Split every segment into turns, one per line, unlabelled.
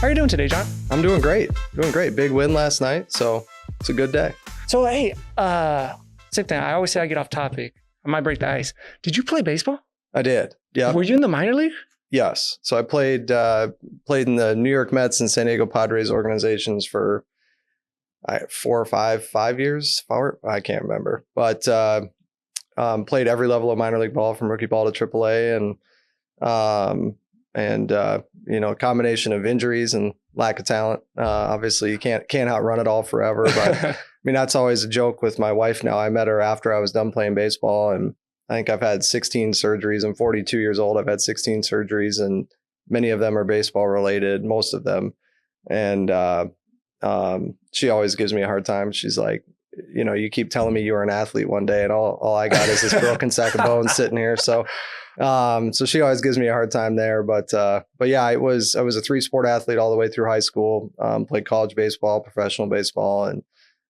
How are you doing today, Jon?
I'm doing great. Big win last night, so it's a good day.
So, hey, same thing. I always say I get off topic. I might break the ice. Did you play baseball?
I did. Yeah.
Were you in the minor league?
Yes. So I played in the New York Mets and San Diego Padres organizations for 4 or 5 years. I can't remember, but played every level of minor league ball from rookie ball to AAA, and a combination of injuries and lack of talent. Obviously, you can't outrun it all forever. But I mean, that's always a joke with my wife now. I met her after I was done playing baseball, and I think I've had 16 surgeries. I'm 42 years old. I've had 16 surgeries, and many of them are baseball related, most of them. And she always gives me a hard time. She's like, you keep telling me you were an athlete one day, and all I got is this broken sack of bones sitting here. So she always gives me a hard time there. But yeah, I was a 3-sport athlete all the way through high school. Played college baseball, professional baseball,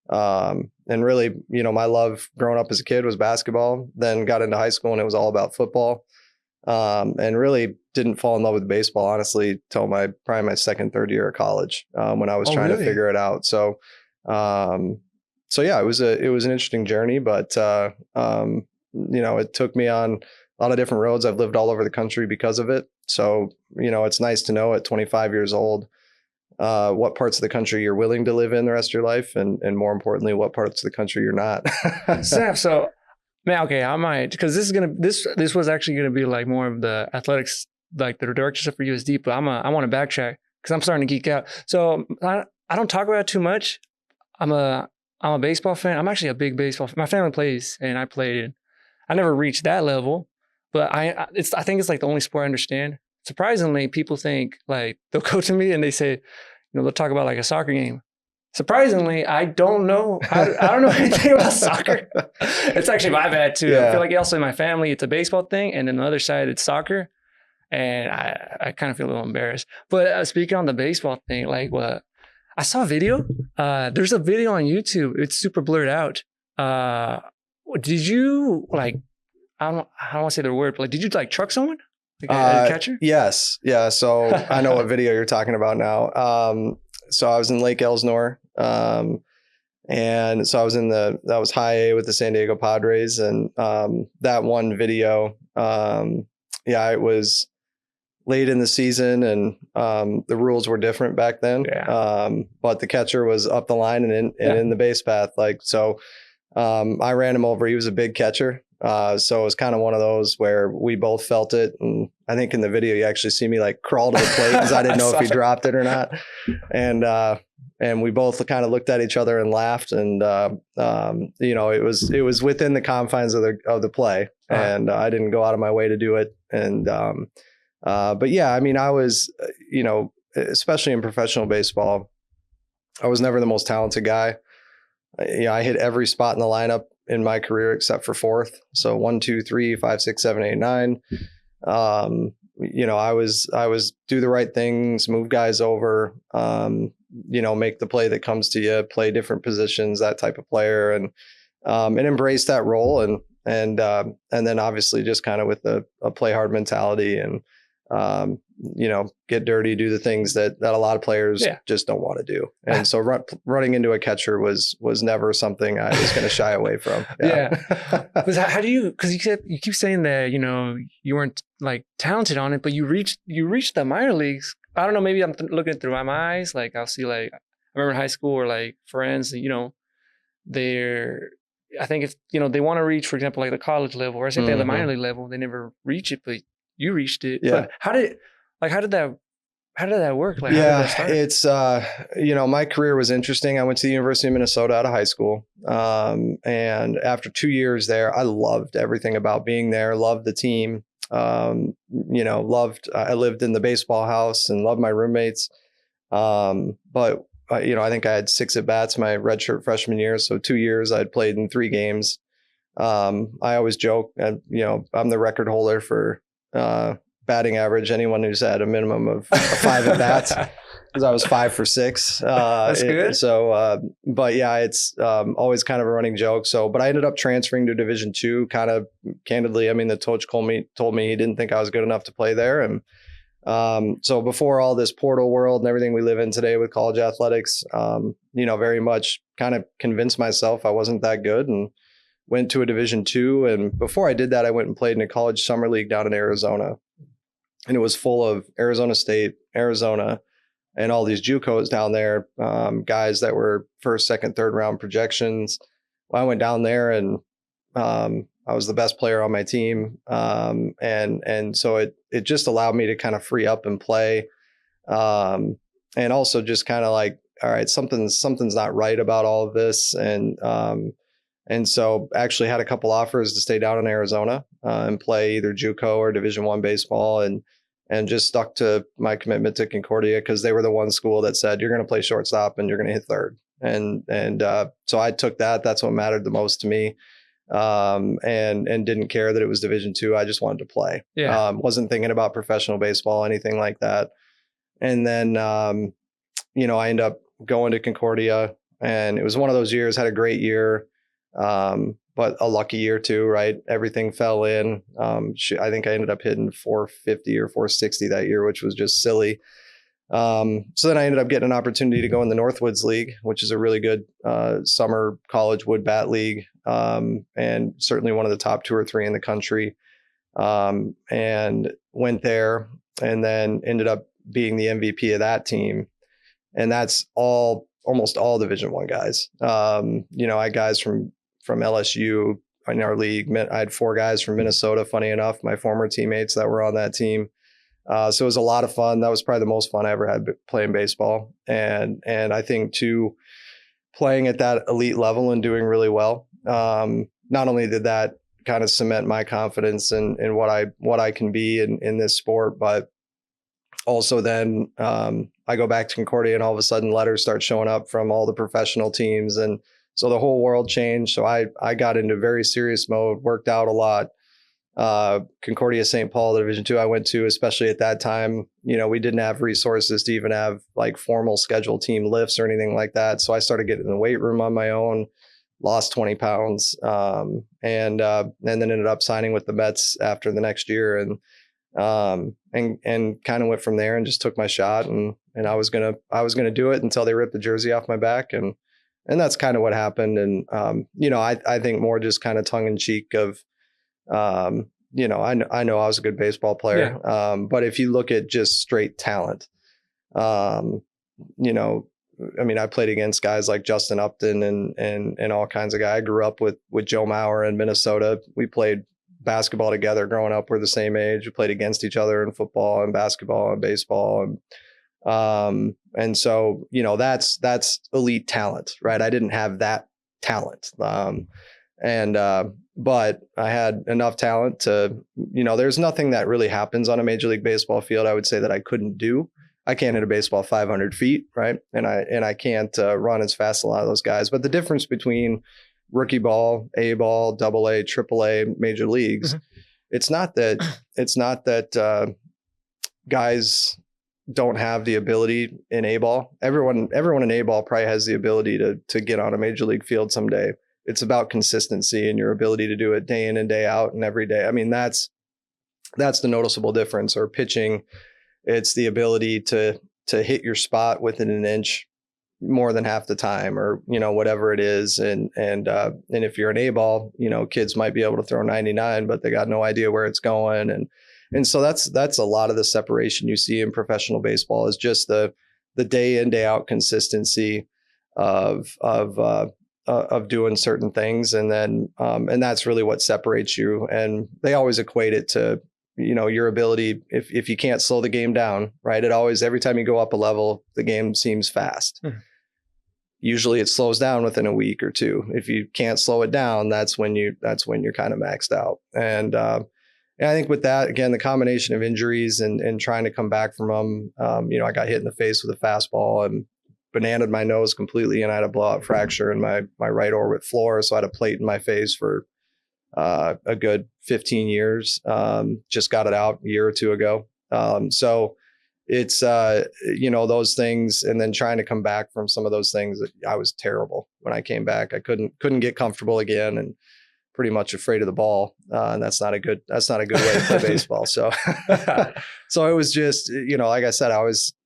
and really, my love growing up as a kid was basketball. Then got into high school and it was all about football. And really didn't fall in love with baseball, honestly, till probably my second, third year of college, when I was trying to figure it out. So yeah, it was an interesting journey, but it took me on a lot of different roads. I've lived all over the country because of it. So, it's nice to know at 25 years old, what parts of the country you're willing to live in the rest of your life. And more importantly, what parts of the country you're not.
So, man, okay, I might, because this was actually going to be like more of the athletics, like the director stuff for USD, but I want to backtrack because I'm starting to geek out. So I don't talk about it too much. I'm a baseball fan. I'm actually a big baseball fan. My family plays and I played. I never reached that level, but I think it's like the only sport I understand. Surprisingly, people think like they'll go to me and they say, they'll talk about like a soccer game. Surprisingly, I don't know. I don't know anything about soccer. It's actually my bad too. Yeah. I feel like also in my family, it's a baseball thing. And then the other side, it's soccer. And I kind of feel a little embarrassed. But speaking on the baseball thing, like I saw a video. There's a video on YouTube. It's super blurred out. Did you like, I don't want to say the word, but like, did you like truck someone? Like a catcher?
Yes. Yeah. So I know what video you're talking about now. So I was in Lake Elsinore. And so I was that was high A with the San Diego Padres, and that one video, it was late in the season, and the rules were different back then. Yeah. But the catcher was up the line and in the base path. I ran him over. He was a big catcher. So it was kind of one of those where we both felt it. And I think in the video, you actually see me like crawl to the plate because I didn't know if he dropped it or not. And we both kind of looked at each other and laughed. And, it was within the confines of the play. And I didn't go out of my way to do it. And, but yeah, I mean, I was, especially in professional baseball, I was never the most talented guy. I hit every spot in the lineup in my career except for fourth. So 1, 2, 3, 5, 6, 7, 8, 9. I was do the right things, move guys over, make the play that comes to you, play different positions, that type of player, and embrace that role. And then obviously just kind of with a play hard mentality and, get dirty, do the things that a lot of players just don't want to do. And so running into a catcher was never something I was going to shy away from.
Yeah. How do you, because you keep saying that, you weren't like talented on it, but you reached the minor leagues. I don't know, maybe I'm looking through my eyes. Like I'll see, like, I remember in high school or like friends, I think if, they want to reach, for example, like the college level or something at the minor league level, they never reach it, but you reached it.
Yeah.
But how did that work? Like,
yeah, how did that start? It's, my career was interesting. I went to the University of Minnesota out of high school. And after 2 years there, I loved everything about being there, loved the team. I lived in the baseball house and loved my roommates. But I think I had 6 at bats my redshirt freshman year. So 2 years I'd played in 3 games. I always joke, I'm the record holder for, batting average, anyone who's had a minimum of 5 at bats, because I was 5 for 6.
That's good.
But yeah, it's always kind of a running joke. But I ended up transferring to Division II, kind of candidly. I mean, the coach told me he didn't think I was good enough to play there, and So before all this portal world and everything we live in today with college athletics, very much kind of convinced myself I wasn't that good and went to a Division II. And before I did that, I went and played in a college summer league down in Arizona. And it was full of Arizona State, Arizona, and all these JUCOs down there, guys that were first, second, third round projections. Well, I went down there and I was the best player on my team. And so it just allowed me to kind of free up and play. And also just kind of like, all right, something's not right about all of this. And so actually had a couple offers to stay down in Arizona and play either JUCO or Division I baseball, and just stuck to my commitment to Concordia because they were the one school that said, you're going to play shortstop and you're going to hit third. And so I took that. That's what mattered the most to me. And didn't care that it was Division II. I just wanted to play.
Yeah.
Wasn't thinking about professional baseball, anything like that. And then, I ended up going to Concordia, and it was one of those years, had a great year. But a lucky year too, right? Everything fell in. I think I ended up hitting 450 or 460 that year, which was just silly. So then I ended up getting an opportunity to go in the Northwoods League, which is a really good summer college wood bat league, and certainly one of the top 2 or 3 in the country. And went there, and then ended up being the MVP of that team. And that's almost all Division I guys. I had guys from LSU in our league. I had 4 guys from Minnesota, funny enough, my former teammates that were on that team. So it was a lot of fun. That was probably the most fun I ever had playing baseball. And I think too, playing at that elite level and doing really well. Not only did that kind of cement my confidence in what I can be in this sport, but also then I go back to Concordia, and all of a sudden letters start showing up from all the professional teams. And so the whole world changed. So I got into very serious mode, worked out a lot. Concordia St. Paul, the Division II I went to, especially at that time, we didn't have resources to even have like formal scheduled team lifts or anything like that. So I started getting in the weight room on my own, lost 20 pounds, and then ended up signing with the Mets after the next year, and kind of went from there and just took my shot, and I was gonna do it until they ripped the jersey off my back, and that's kind of what happened. And I think more just kind of tongue in cheek of I know I was a good baseball player,
Yeah.
but if you look at just straight talent, I played against guys like Justin Upton and all kinds of guys. I grew up with Joe Mauer in Minnesota. We played basketball together growing up. We're the same age. We played against each other in football and basketball and baseball. And so, that's elite talent, right? I didn't have that talent. But I had enough talent to, there's nothing that really happens on a Major League Baseball field, I would say, that I couldn't do. I can't hit a baseball 500 feet, right? And I can't run as fast as a lot of those guys. But the difference between rookie ball, A ball, double A, triple A, major leagues, it's not that guys don't have the ability in A ball. Everyone in A ball probably has the ability to get on a major league field someday. It's about consistency and your ability to do it day in and day out and every day. I mean, that's the noticeable difference. Or pitching, it's the ability to hit your spot within an inch more than half the time, or whatever it is. And if you're an A ball, kids might be able to throw 99, but they got no idea where it's going. And so that's a lot of the separation you see in professional baseball, is just the day in, day out consistency of doing certain things. And then and that's really what separates you. And they always equate it to your ability, if you can't slow the game down, right? Every time you go up a level, the game seems fast. Usually it slows down within a week or two. If you can't slow it down, that's when you're kind of maxed out. And I think with that, again, the combination of injuries and trying to come back from them, I got hit in the face with a fastball and bananaed my nose completely, and I had a blowout fracture in my right orbit floor. So I had a plate in my face for a good 15 years. Just got it out a year or two ago. So it's, those things, and then trying to come back from some of those things. I was terrible when I came back. I couldn't get comfortable again. pretty much afraid of the ball. And that's not a good way to play baseball. So, so it was just, like I said,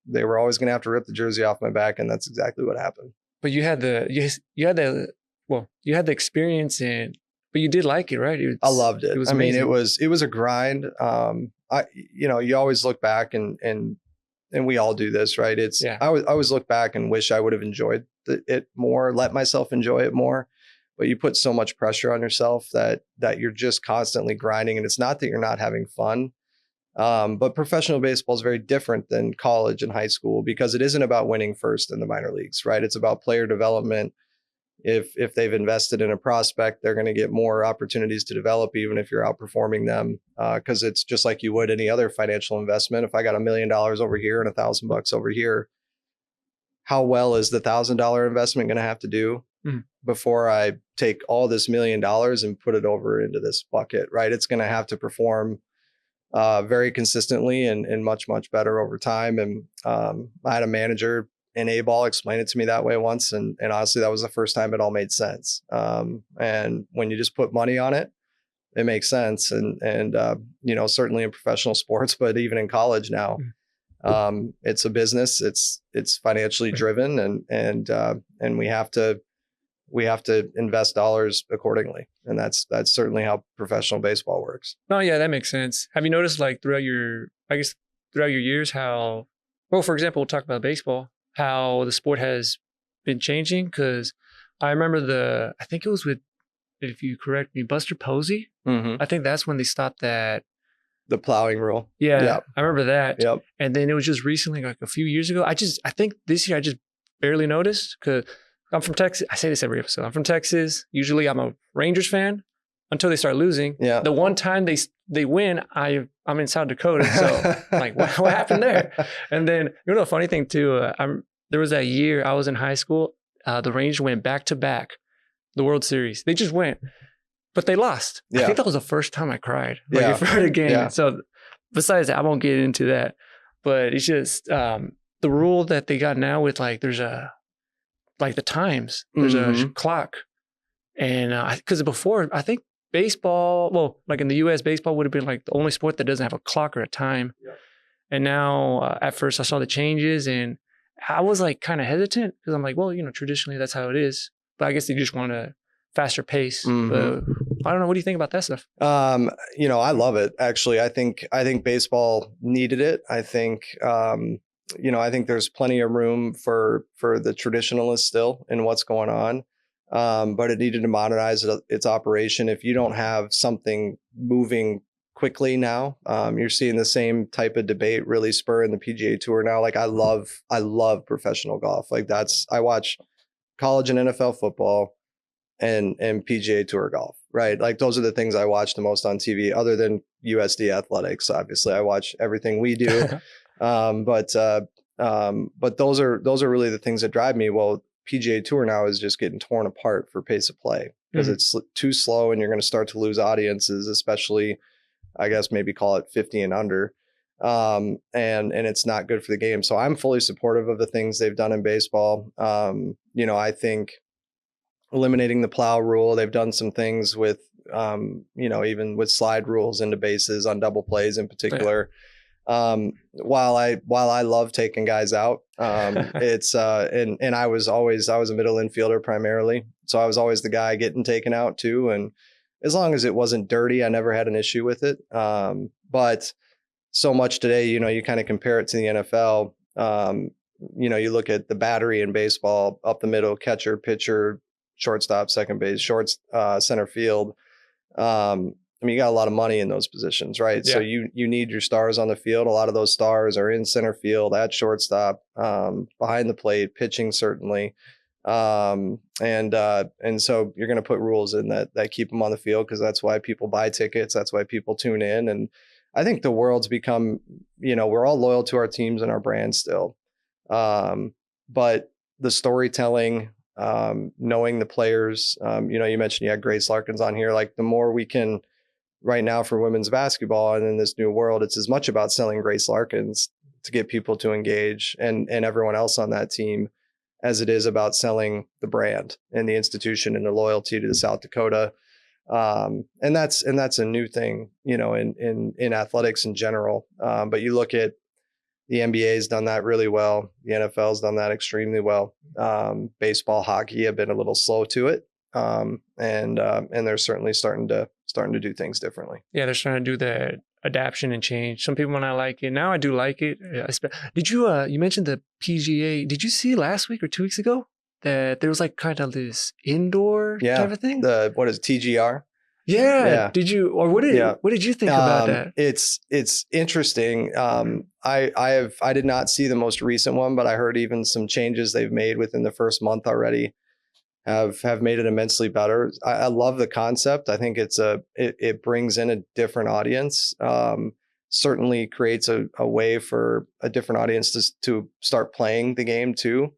they were always going to have to rip the jersey off my back. And that's exactly what happened.
But you had the experience but you did like it, right?
I loved it.
It was
amazing.
amazing.
It was a grind. You always look back and we all do this, right? I always look back and wish I would have enjoyed it more, let myself enjoy it more. But you put so much pressure on yourself that you're just constantly grinding. And it's not that you're not having fun. But professional baseball is very different than college and high school because it isn't about winning first in the minor leagues, right? It's about player development. If they've invested in a prospect, they're going to get more opportunities to develop, even if you're outperforming them. Because it's just like you would any other financial investment. If I got $1 million over here and $1,000 over here, how well is the $1,000 investment going to have to do before I take all this $1 million and put it over into this bucket, right? It's going to have to perform very consistently and much, much better over time. And I had a manager in A-ball explain it to me that way once. And honestly, that was the first time it all made sense. And when you just put money on it, it makes sense. And certainly in professional sports, but even in college now, it's a business. It's financially driven and we have to invest dollars accordingly. And that's certainly how professional baseball works.
No, yeah, that makes sense. Have you noticed like throughout your years how, well, for example, we'll talk about baseball, how the sport has been changing? Because I remember I think it was with, if you correct me, Buster Posey. I think that's when they stopped that.
The plowing rule.
Yeah,
yep.
I remember that.
Yep.
And then it was just recently, like a few years ago. I think this year I just barely noticed because I'm from Texas. I say this every episode. I'm from Texas. Usually I'm a Rangers fan until they start losing. Yeah. The one time they win, I'm in South Dakota. So like, what happened there? And then, the funny thing too, there was that year I was in high school. The Rangers went back to back, the World Series. They just went, but they lost. Yeah. I think that was the first time I cried for the game. Yeah. So besides that, I won't get into that. But it's just the rule that they got now with there's the times, there's a clock. And because before, I think baseball, well, like in the US, baseball would have been like the only sport that doesn't have a clock or a time. Yeah. And now at first I saw the changes and I was like kind of hesitant because I'm like, well, traditionally that's how it is. But I guess they just want a faster pace. But I don't know. What do you think about that stuff?
I love it. Actually, I think baseball needed it. I think, I think there's plenty of room for the traditionalists still in what's going on. But it needed to modernize its operation. If you don't have something moving quickly now, you're seeing the same type of debate really spur in the PGA Tour now. Like I love professional golf. I watch college and NFL football and PGA Tour golf, right? Like those are the things I watch the most on TV other than USD athletics. Obviously I watch everything we do. But those are really the things that drive me. Well, PGA Tour now is just getting torn apart for pace of play because it's too slow and you're going to start to lose audiences, especially I guess maybe call it 50 and under. And it's not good for the game. So I'm fully supportive of the things they've done in baseball. I think eliminating the plow rule, they've done some things with, even with slide rules into bases on double plays in particular. While I love taking guys out, it's, and I was a middle infielder primarily. So I was always the guy getting taken out too. And as long as it wasn't dirty, I never had an issue with it. But so much today, you kind of compare it to the NFL. You look at the battery in baseball, up the middle, catcher, pitcher, shortstop, second base, center field. You got a lot of money in those positions, right? Yeah. So you need your stars on the field. A lot of those stars are in center field, at shortstop, behind the plate, pitching certainly. And so you're going to put rules in that keep them on the field because that's why people buy tickets. That's why people tune in. And I think the world's become, we're all loyal to our teams and our brands still. But the storytelling, knowing the players, you mentioned you had Grace Larkins on here. Like the more we can right now for women's basketball and in this new world, it's as much about selling Grace Larkins to get people to engage and everyone else on that team as it is about selling the brand and the institution and the loyalty to the South Dakota. And that's a new thing, in athletics in general. But you look at the NBA's done that really well. The NFL's done that extremely well. Baseball, hockey have been a little slow to it. And they're certainly starting to do things differently.
Yeah, they're trying to do the adaptation and change. Some people might not like it. Now I do like it. Did you you mentioned the PGA? Did you see last week or 2 weeks ago that there was like kind of this indoor type of thing?
What is it, TGR?
Yeah. Did you, or what did you think about that?
It's interesting. I did not see the most recent one, but I heard even some changes they've made within the first month already have made it immensely better. I love the concept. I think it brings in a different audience. Certainly creates a way for a different audience to start playing the game too.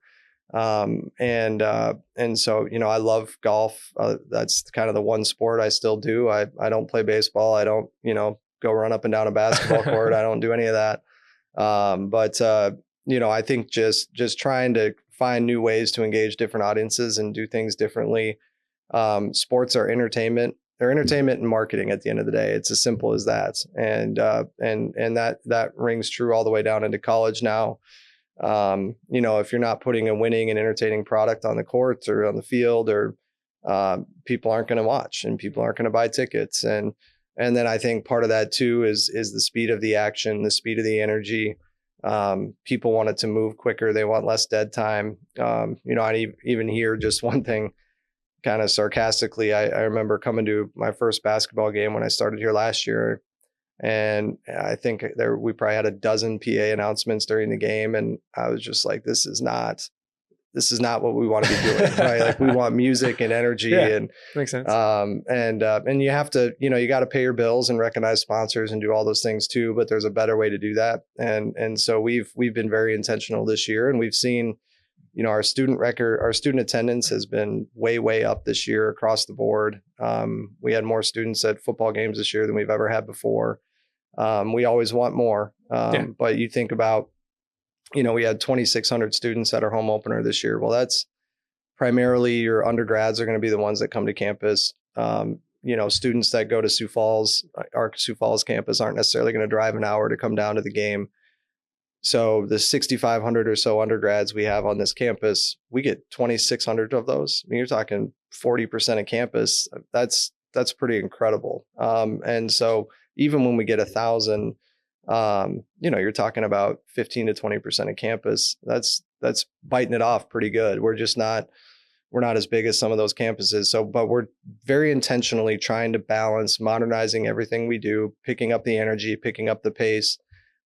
And so, I love golf. That's kind of the one sport I still do. I don't play baseball. I don't, go run up and down a basketball court. I don't do any of that. But I think just trying to find new ways to engage different audiences and do things differently. Sports are entertainment. They're entertainment and marketing at the end of the day. It's as simple as that. And that rings true all the way down into college now. If you're not putting a winning and entertaining product on the court or on the field, or people aren't going to watch and people aren't going to buy tickets. And then I think part of that too is the speed of the action, the speed of the energy. People want it to move quicker. They want less dead time. I even hear just one thing kind of sarcastically. I remember coming to my first basketball game when I started here last year. And I think we probably had a dozen PA announcements during the game. And I was just like, this is not what we want to be doing, right? Like we want music and energy. And
makes sense.
And you have to, you got to pay your bills and recognize sponsors and do all those things too, but there's a better way to do that. And so we've been very intentional this year, and we've seen, our student attendance has been way up this year across the board. We had more students at football games this year than we've ever had before. We always want more. But you think about, we had 2,600 students at our home opener this year. Well, that's primarily your undergrads are going to be the ones that come to campus. Students that go to our Sioux Falls campus aren't necessarily going to drive an hour to come down to the game. So the 6,500 or so undergrads we have on this campus, we get 2,600 of those. I mean, you're talking 40% of campus. That's pretty incredible. And so even when we get 1,000, you're talking about 15 to 20% of campus. That's biting it off pretty good. We're not as big as some of those campuses. But we're very intentionally trying to balance modernizing everything we do, picking up the energy, picking up the pace,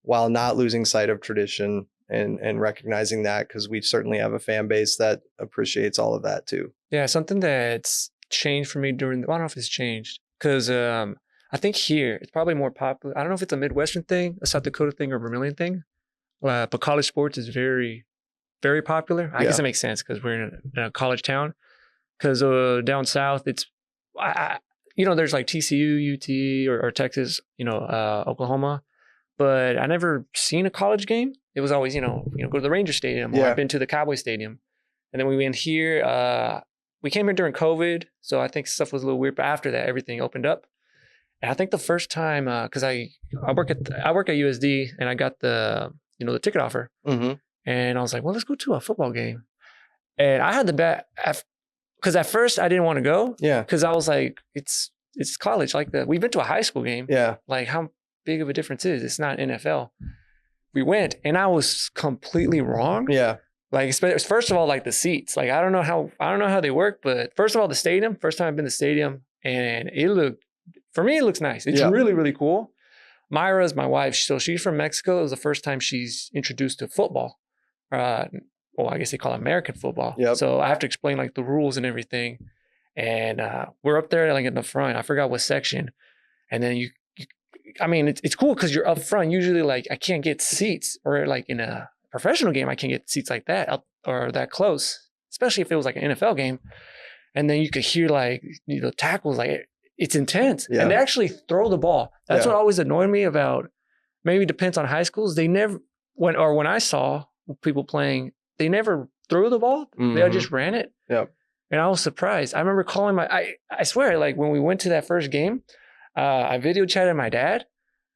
while not losing sight of tradition and recognizing that, because we certainly have a fan base that appreciates all of that too.
Yeah, something that's changed for me I don't know if it's changed, because I think here it's probably more popular. I don't know if it's a Midwestern thing, a South Dakota thing, or Vermillion thing, but college sports is very, very popular. I guess it makes sense because we're in a college town. Because down south, it's, there's like TCU, UT, or Texas, Oklahoma. But I never seen a college game. It was always, go to the Ranger Stadium, or I've been to the Cowboy Stadium. And then we went here. We came here during COVID, so I think stuff was a little weird. But after that, everything opened up. And I think the first time, because I work at USD, and I got the ticket offer, and I was like, well, let's go to a football game. And I had the bet because at first I didn't want to go, because I was like, it's college, like we've been to a high school game, like how big of a difference is it's not NFL. We went, and I was completely wrong. Like, first of all, like the seats, like I don't know how they work, but first of all, the stadium. First time I've been to the stadium, and for me, it looks nice. It's really, really cool. Myra's my wife, so she's from Mexico. It was the first time she's introduced to football. I guess they call it American football. So I have to explain like the rules and everything. And we're up there like in the front. I forgot what section. And then it's cool because you're up front. Usually, like I can't get seats, or like in a professional game, I can't get seats like that up or that close, especially if it was like an NFL game. And then you could hear like tackles, like it's intense, and they actually throw the ball. That's what always annoyed me about. Maybe it depends on high schools. They never when I saw people playing, they never threw the ball. They just ran it. And I was surprised. I remember calling I swear, like when we went to that first game, I video chatted my dad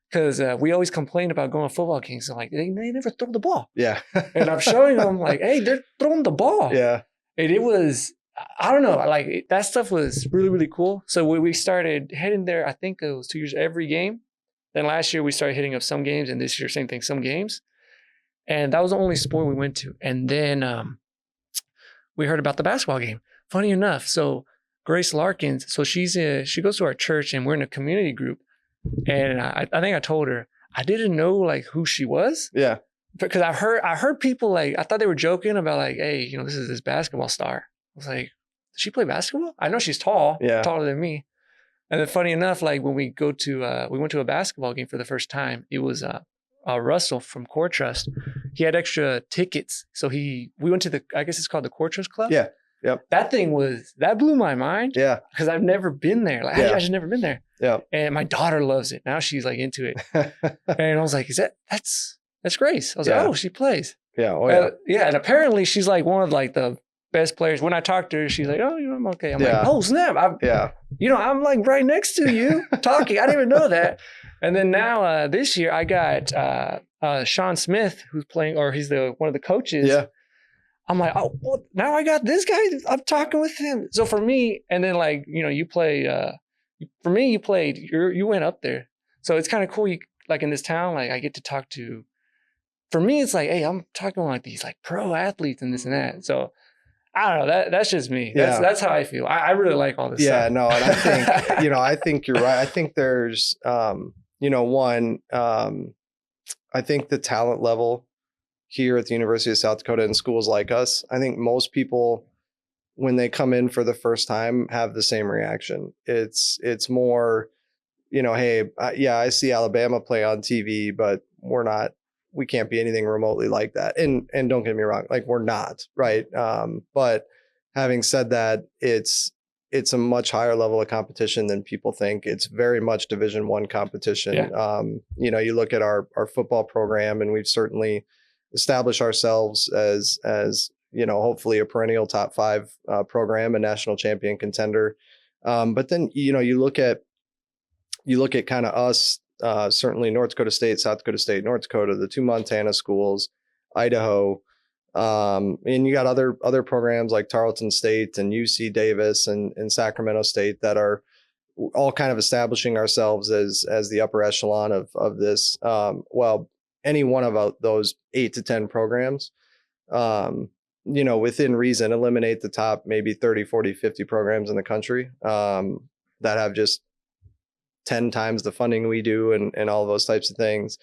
because we always complained about going to football games. So like, they never throw the ball.
Yeah.
And I'm showing them like, hey, they're throwing the ball.
Yeah.
And it was, I don't know, like that stuff was really, really cool. So we started heading there, I think it was 2 years every game. Then last year we started hitting up some games, and this year, same thing, some games. And that was the only sport we went to. And then we heard about the basketball game. Funny enough, so Grace Larkins, so she goes to our church, and we're in a community group. And I think I told her, I didn't know like who she was.
Yeah.
Because I heard people like, I thought they were joking about like, hey, you know, this is this basketball star. I was like, does she play basketball? I know she's tall, taller than me. And then funny enough, like when we went to a basketball game for the first time, it was Russell from Core Trust. He had extra tickets. So we went to I guess it's called the Core Trust Club.
Yeah. Yep.
That blew my mind.
Yeah.
Because I've never been there. Like I've just never been there.
Yeah.
And my daughter loves it. Now she's like into it. And I was like, that's Grace. I was like, oh, she plays.
Yeah. Oh, yeah.
Yeah. And apparently she's like one of like the best players. When I talked to her, she's like, oh, you know, I'm okay. I'm like, oh, snap. I'm like right next to you talking. I didn't even know that. And then now this year I got Sean Smith, who's playing, or he's one of the coaches.
Yeah.
I'm like, oh, well, now I got this guy. I'm talking with him. So for me, and then like, you know, you play, for me, you went up there. So it's kind of cool. Like in this town, like I get to talk to, for me, it's like, hey, I'm talking like these like pro athletes and this and that. So I don't know. That's just me. That's how I feel. I really like all this stuff.
Yeah, no, and I think, I think you're right. I think there's, I think the talent level here at the University of South Dakota in schools like us, I think most people, when they come in for the first time, have the same reaction. It's more, hey, I see Alabama play on TV, but we can't be anything remotely like that. And don't get me wrong, like we're not, right? But having said that, it's a much higher level of competition than people think. It's very much Division I competition. Yeah. You look at our football program, and we've certainly established ourselves as hopefully a perennial top 5 program, a national champion contender. But then you look at kind of us. Certainly North Dakota State, South Dakota State, North Dakota, the 2 Montana schools, Idaho, and you got other programs like Tarleton State and UC Davis and Sacramento State that are all kind of establishing ourselves as the upper echelon of this. Any one of those 8 to 10 programs, within reason, eliminate the top maybe 30, 40, 50 programs in the country that have just 10 times the funding we do and all those types of things.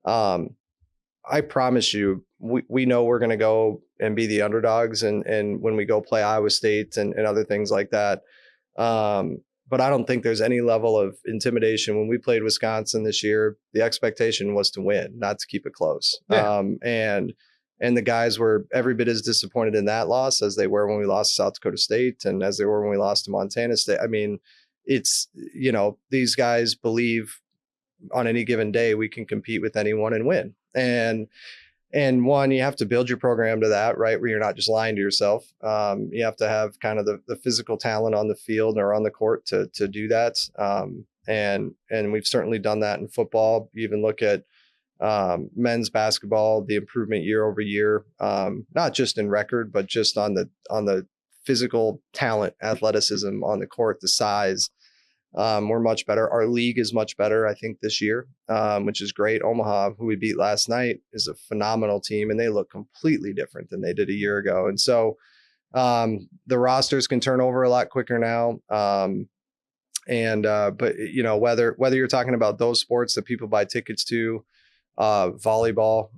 I promise you, we know we're going to go and be the underdogs and when we go play Iowa State and other things like that. But I don't think there's any level of intimidation. When we played Wisconsin this year, the expectation was to win, not to keep it close. Yeah. And the guys were every bit as disappointed in that loss as they were when we lost to South Dakota State and as they were when we lost to Montana State. I mean, it's, these guys believe on any given day we can compete with anyone and win. And one, you have to build your program to that, right? Where you're not just lying to yourself. You have to have kind of the physical talent on the field or on the court to do that. And we've certainly done that in football. You even look at men's basketball, the improvement year over year, not just in record, but just on the physical talent, athleticism on the court, the size. We're much better. Our league is much better, I think, this year, which is great. Omaha, who we beat last night, is a phenomenal team, and they look completely different than they did a year ago. And so the rosters can turn over a lot quicker now. But whether you're talking about those sports that people buy tickets to, volleyball,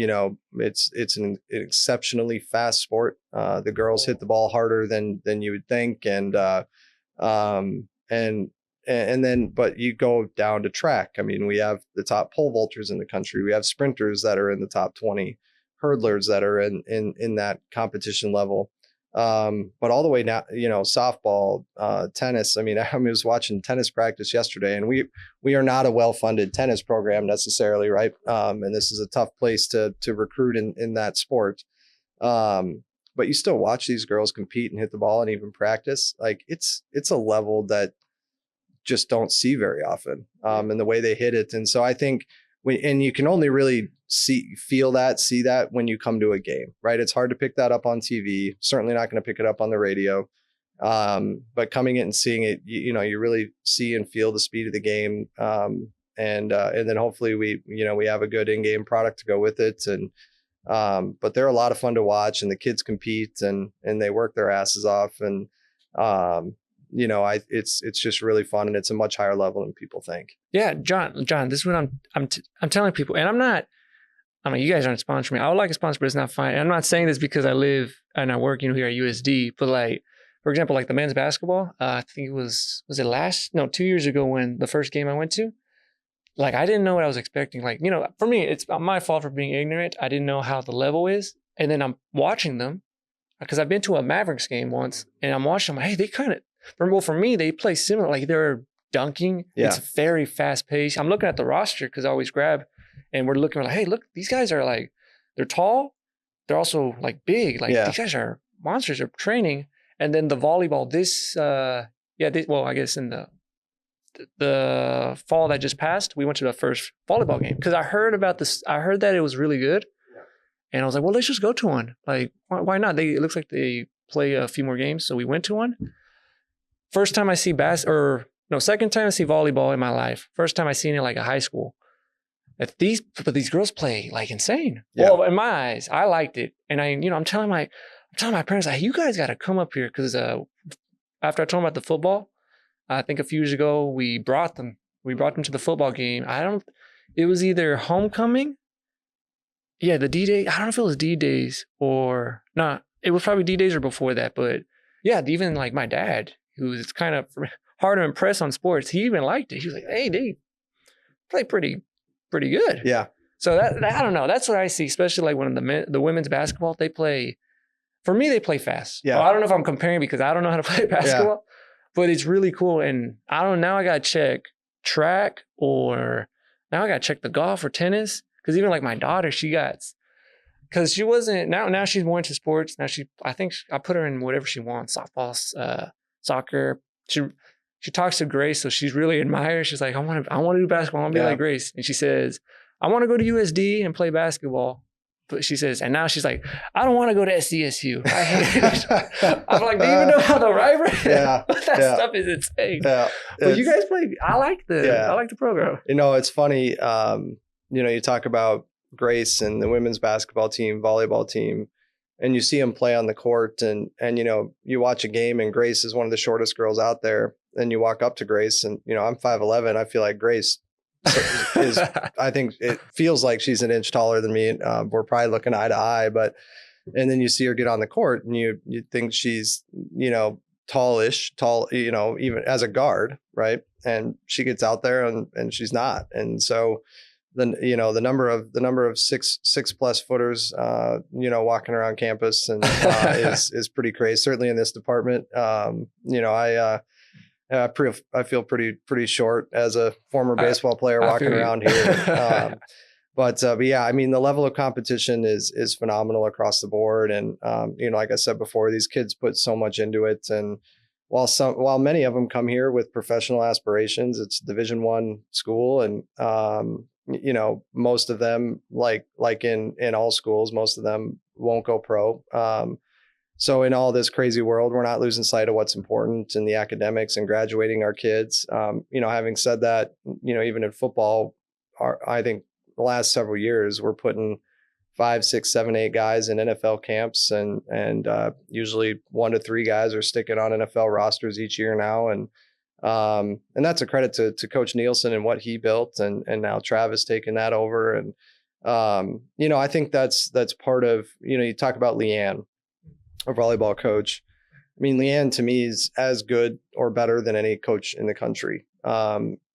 it's an exceptionally fast sport. The girls hit the ball harder than you would think, and then, but you go down to track. I mean, we have the top pole vaulters in the country. We have sprinters that are in the top 20, hurdlers that are in that competition level. But all the way now, softball, tennis. I was watching tennis practice yesterday, and we are not a well-funded tennis program necessarily, right? And this is a tough place to recruit in that sport. but you still watch these girls compete and hit the ball and even practice. Like it's a level that just don't see very often, and the way they hit it. And so I think and you can only really see that when you come to a game, right? It's hard to pick that up on TV. Certainly not going to pick it up on the radio. But coming in and seeing it, you really see and feel the speed of the game. And then hopefully we have a good in-game product to go with it. And, but they're a lot of fun to watch, and the kids compete and they work their asses off. And, it's just really fun, and it's a much higher level than people think.
Yeah. John, this is what I'm telling people, and you guys aren't sponsoring me. I would like a sponsor, but it's not fine. And I'm not saying this because I live and I work, here at USD, but like, for example, like the men's basketball, I think it was it 2 years ago when the first game I went to, like, I didn't know what I was expecting. Like, for me, it's my fault for being ignorant. I didn't know how the level is. And then I'm watching them because I've been to a Mavericks game once, and I'm watching them. Hey, they for me, they play similar. Like, they're dunking. Yeah. It's very fast paced. I'm looking at the roster because I always grab, and we're looking like, hey, look, these guys are like, they're tall. They're also like big. Like, these guys are monsters. They're training. And then the volleyball, I guess in the fall that just passed, we went to the first volleyball game because I heard about this. I heard that it was really good, and I was like, well, let's just go to one. Like, why not? It looks like they play a few more games, so we went to one. First time I see second time I see volleyball in my life. First time I seen it like a high school. But these girls play like insane. Yeah. Well, in my eyes, I liked it, and I'm telling my parents, like, you guys got to come up here because after I told them about the football, I think a few years ago we brought them to the football game. It was either homecoming, the D-Day. I don't know if it was D-Days or not. It was probably D-Days or before that, but yeah, even like my dad, who's kind of hard to impress on sports, he even liked it. He was like, hey, they play pretty good. Yeah. So that I don't know. That's what I see, especially like when the women's basketball, they play. For me, they play fast. Yeah. Well, I don't know if I'm comparing because I don't know how to play basketball, but it's really cool. And I don't know, now I got to check track, or now I got to check the golf or tennis. Because even like my daughter, because she wasn't, now she's more into sports. Now I think I put her in whatever she wants, softball, soccer. She talks to Grace, so she's really admired. She's like, I want to do basketball. I want to be like Grace. And she says, I want to go to USD and play basketball. But she says, and now she's like, I don't want to go to SDSU. I hate it. I'm like, do you even know how the rivalry? Yeah. That stuff is insane. Yeah. But you guys play. I like the program.
It's funny. You talk about Grace and the women's basketball team, volleyball team, and you see them play on the court, and you watch a game, and Grace is one of the shortest girls out there. And you walk up to Grace, and I'm 5'11". I feel like Grace I think it feels like she's an inch taller than me. We're probably looking eye to eye, and then you see her get on the court, and you think she's tall, even as a guard, right? And she gets out there and she's not. And so then the number of six plus footers walking around campus and is pretty crazy, certainly in this department. I feel pretty short as a former baseball player walking around here. But yeah, I mean, the level of competition is phenomenal across the board. And, like I said before, these kids put so much into it. And while many of them come here with professional aspirations, it's Division I school. And, most of them, like in all schools, most of them won't go pro. So in all this crazy world, we're not losing sight of what's important in the academics and graduating our kids. Having said that, even in football, I think the last several years, we're putting 5, 6, 7, 8 guys in NFL camps, and usually 1 to 3 guys are sticking on NFL rosters each year now. And that's a credit to Coach Nielsen and what he built, and now Travis taking that over. And I think that's part of, you talk about Leanne, a volleyball coach. I mean, Leanne to me is as good or better than any coach in the country.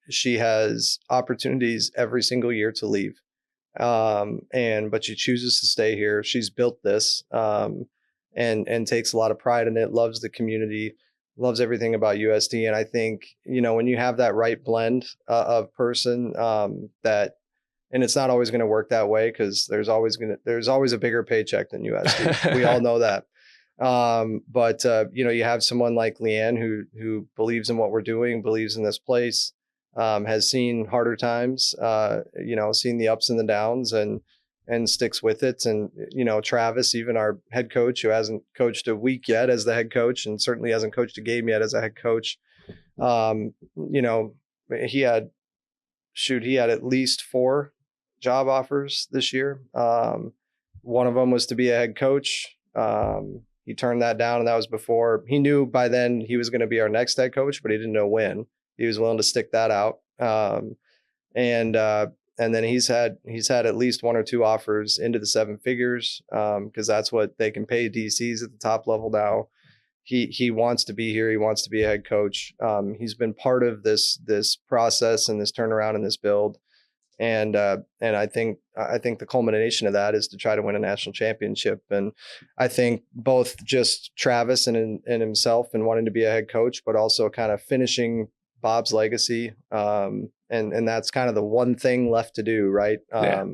She has opportunities every single year to leave. But she chooses to stay here. She's built this, and takes a lot of pride in it, loves the community, loves everything about USD. And I think, when you have that right blend of person, and it's not always going to work that way, because there's always a bigger paycheck than USD. We all know that. But you have someone like Leanne who believes in what we're doing, believes in this place, has seen harder times, seen the ups and the downs, and sticks with it. And Travis, even our head coach, who hasn't coached a week yet as the head coach, and certainly hasn't coached a game yet as a head coach, um, you know, he had at least 4 job offers this year. One of them was to be a head coach. He turned that down, and that was before he knew by then he was going to be our next head coach, but he didn't know when. He was willing to stick that out. And then he's had at least 1 or 2 offers into the 7 figures, because that's what they can pay DCs at the top level now. He wants to be here. He wants to be a head coach. He's been part of this process and this turnaround and this build. And I think the culmination of that is to try to win a national championship. And I think both just Travis and himself and wanting to be a head coach, but also kind of finishing Bob's legacy. And that's kind of the one thing left to do, right?
Yeah.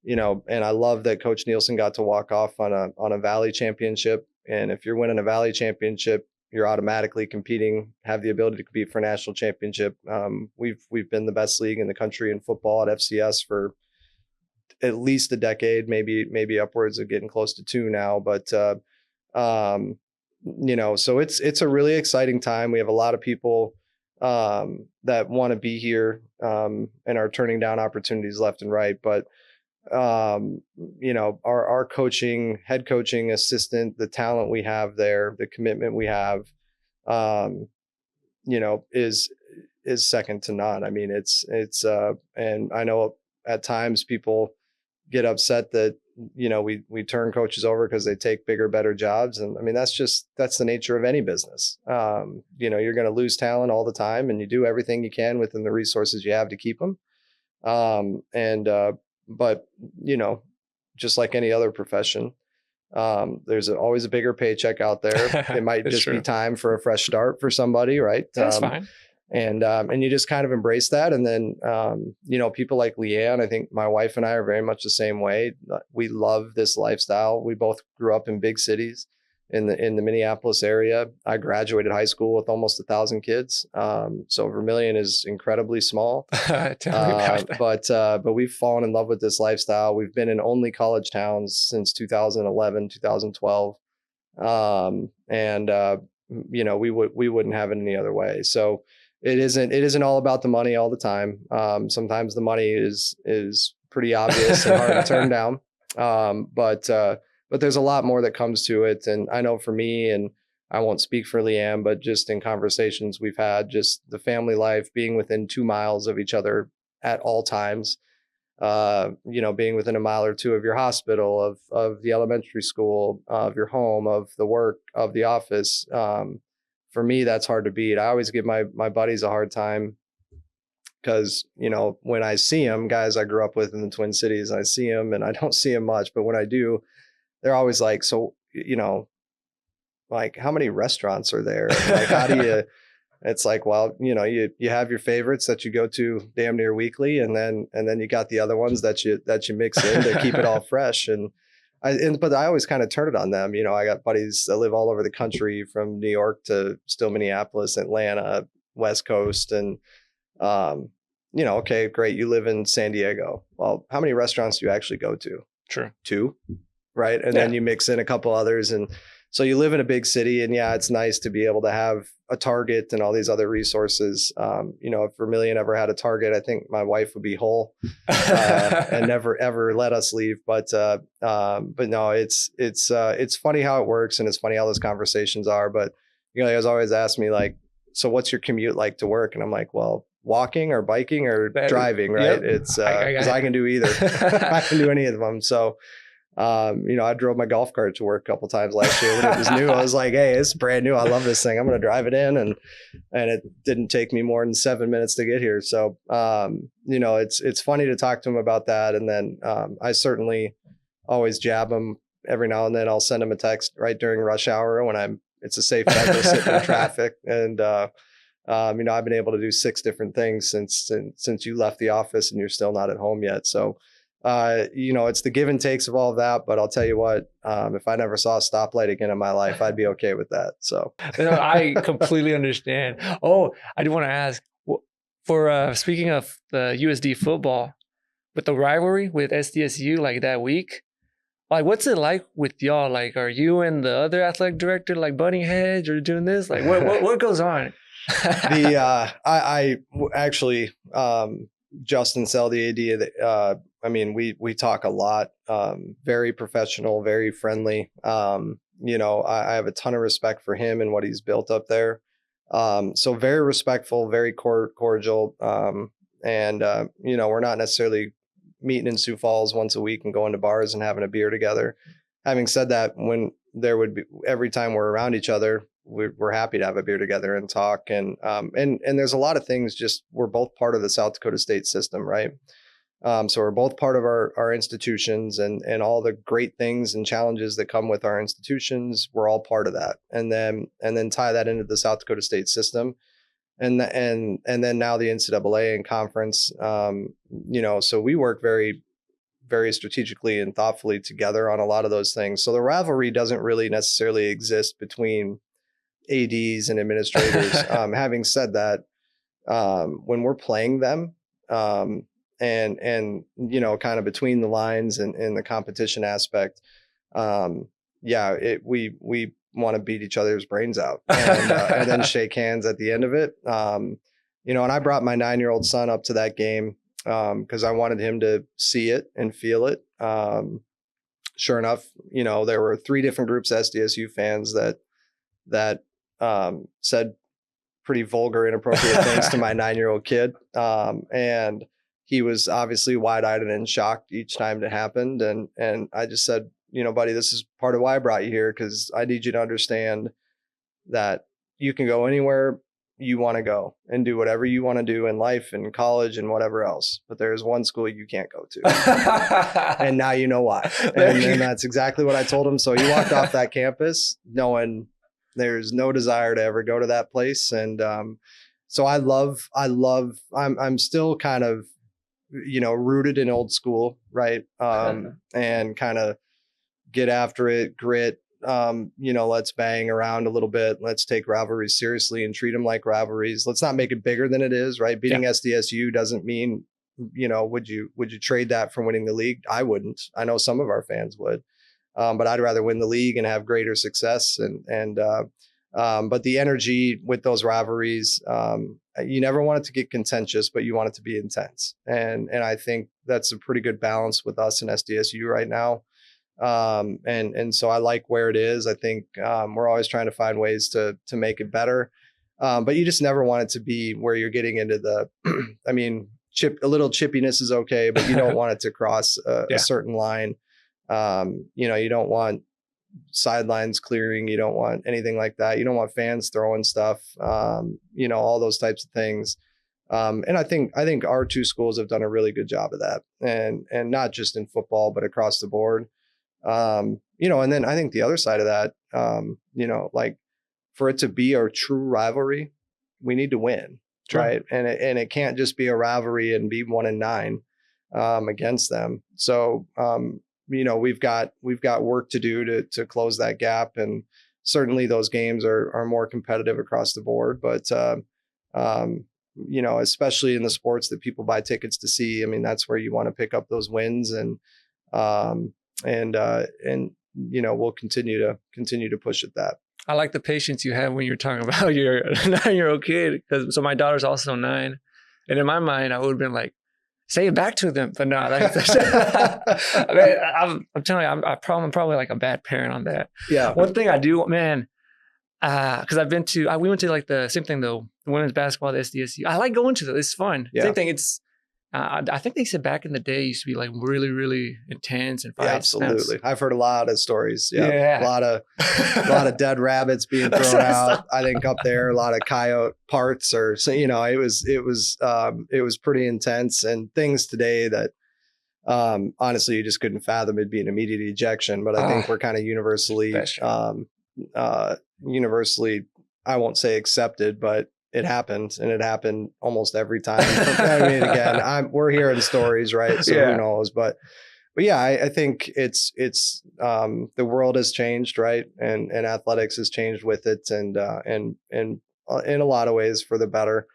And I love that Coach Nielsen got to walk off on a Valley championship. And if you're winning a Valley championship, you're automatically competing, have the ability to compete for a national championship. We've been the best league in the country in football at FCS for at least a decade, maybe upwards of getting close to 2 now. But so it's a really exciting time. We have a lot of people that want to be here, and are turning down opportunities left and right. But our coaching, head coaching assistant, the talent we have there, the commitment we have, is second to none. I mean, it's and I know at times people get upset that, we turn coaches over because they take bigger, better jobs. And I mean, that's the nature of any business. You're going to lose talent all the time, and you do everything you can within the resources you have to keep them. But just like any other profession, there's always a bigger paycheck out there. It might just be time for a fresh start for somebody, right?
That's fine.
And you just kind of embrace that. And then, people like Leanne, I think my wife and I are very much the same way. We love this lifestyle. We both grew up in big cities in the Minneapolis area. I graduated high school with almost 1,000 kids. So Vermillion is incredibly small.
Tell me about that.
But we've fallen in love with this lifestyle. We've been in only college towns since 2011, 2012. We wouldn't have it any other way. So it isn't all about the money all the time. Sometimes the money is pretty obvious and hard to turn down. But there's a lot more that comes to it. And I know for me, and I won't speak for Leanne, but just in conversations we've had, just the family life, being within 2 miles of each other at all times, being within a mile or 2 of your hospital, of the elementary school, of your home, of the work, of the office. For me, that's hard to beat. I always give my buddies a hard time because, when I see them, guys I grew up with in the Twin Cities, I see them and I don't see them much, but when I do, they're always like, so, like, how many restaurants are there? Like, how do you, it's like, well, you have your favorites that you go to damn near weekly. And then you got the other ones that you mix in to keep it all fresh. But I always kind of turn it on them. I got buddies that live all over the country, from New York to still Minneapolis, Atlanta, West Coast. And, okay, great. You live in San Diego. Well, how many restaurants do you actually go to?
True.
2. Right. And then you mix in a couple others. And so you live in a big city, and it's nice to be able to have a Target and all these other resources. If Vermillion ever had a Target, I think my wife would be whole and never, ever let us leave. But no, it's funny how it works, and it's funny how those conversations are. But, you guys always ask me, like, so what's your commute like to work? And I'm like, well, walking or biking or driving, right? Yep. It's because I can do either. I can do any of them. So, I drove my golf cart to work a couple times last year when it was new. I was like, hey, it's brand new. I love this thing. I'm going to drive it in. And it didn't take me more than 7 minutes to get here. So, it's funny to talk to him about that. And then, I certainly always jab him every now and then. I'll send him a text right during rush hour when it's a safe bet to sit in traffic. And, I've been able to do 6 different things since you left the office and you're still not at home yet. So, it's the give and takes of all of that. But I'll tell you what, if I never saw a stoplight again in my life, I'd be okay with that. So
I completely understand. Oh, I do want to ask for speaking of the USD football, with the rivalry with SDSU like that week, like what's it like with y'all? Like, are you and the other athletic director like butting heads or doing this? Like, what goes on?
I actually, Justin Sell, the AD, I mean, we talk a lot, very professional, very friendly. I have a ton of respect for him and what he's built up there. So very respectful, very cordial. We're not necessarily meeting in Sioux Falls once a week and going to bars and having a beer together. Having said that, when there would be, every time we're around each other, we're happy to have a beer together and talk. And there's a lot of things, just we're both part of the South Dakota state system, right? So we're both part of our institutions and all the great things and challenges that come with our institutions. We're all part of that. And then tie that into the South Dakota state system. And then now the NCAA and conference, so we work very, very strategically and thoughtfully together on a lot of those things. So the rivalry doesn't really necessarily exist between ADs and administrators. Having said that, when we're playing them, and kind of between the lines and in the competition aspect, we want to beat each other's brains out and then shake hands at the end of it. And I brought my 9-year-old son up to that game because I wanted him to see it and feel it. Sure enough, there were 3 different groups of SDSU fans that said pretty vulgar, inappropriate things to my 9-year-old kid. And he was obviously wide-eyed and in shock each time it happened. And I just said, buddy, this is part of why I brought you here, because I need you to understand that you can go anywhere you want to go and do whatever you want to do in life and college and whatever else. But there's one school you can't go to. And now you know why. And that's exactly what I told him. So he walked off that campus knowing there's no desire to ever go to that place. And so I'm still kind of, rooted in old school, right? And kind of get after it, grit, let's bang around a little bit. Let's take rivalries seriously and treat them like rivalries. Let's not make it bigger than it is, right? Beating SDSU doesn't mean, would you trade that for winning the league? I wouldn't. I know some of our fans would, but I'd rather win the league and have greater success. But the energy with those rivalries, you never want it to get contentious, but you want it to be intense. And I think that's a pretty good balance with us in SDSU right now. And so I like where it is. I think we're always trying to find ways to make it better. But you just never want it to be where you're getting into the, a little chippiness is okay, but you don't want it to cross a certain line. You don't want sidelines clearing. You don't want anything like that. You don't want fans throwing stuff, all those types of things. And I think our 2 schools have done a really good job of that, and not just in football, but across the board. And then I think the other side of that, like for it to be a true rivalry, we need to win, right? And it can't just be a rivalry and be 1-9 against them. So, we've got work to do to close that gap, and certainly those games are more competitive across the board. But especially in the sports that people buy tickets to see, that's where you want to pick up those wins, and we'll continue to push at that.
I like the patience you have when you're talking about your 9-year-old kid, so my daughter's also 9, and in my mind I would have been like, say it back to them, but no. I'm telling you, I'm probably like a bad parent on that.
Yeah.
One thing I do, man, because we went to like the same thing though, women's basketball at SDSU. I like going to those. It's fun. Yeah. Same thing. It's I think they said back in the day it used to be like really, really intense and fights.
Yeah, absolutely. I've heard a lot of stories. Yeah. A lot of dead rabbits being thrown out. I think up there, a lot of coyote parts, or so, it was pretty intense, and things today that honestly you just couldn't fathom. It'd be an immediate ejection, but I think we're kind of universally, I won't say accepted, but it happened, and it happened almost every time. I mean, again, we're hearing stories, right? So who knows? But yeah, I think it's the world has changed, right? And athletics has changed with it, and in a lot of ways for the better.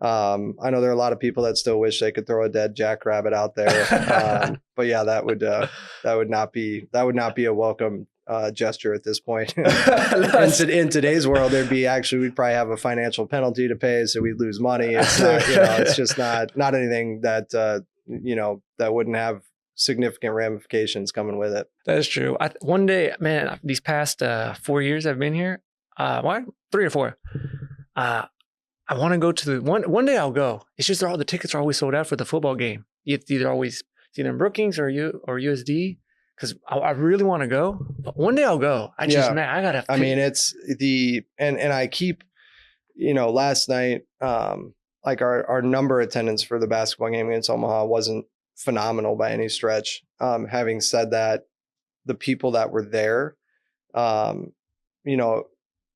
I know there are a lot of people that still wish they could throw a dead jackrabbit out there. But yeah, that would not be a welcome gesture at this point. in today's world, we'd probably have a financial penalty to pay, so we'd lose money. It's not, it's just not anything that that wouldn't have significant ramifications coming with it.
That is true. One day, man, these past 4 years I've been here, 3 or 4. I want to go to the one day I'll go. It's just all the tickets are always sold out for the football game. It's either in Brookings or USD, because I really want to go. But one day I'll go. I gotta.
I mean, it's and I keep, last night, like our number attendance for the basketball game against Omaha wasn't phenomenal by any stretch. Having said that, the people that were there,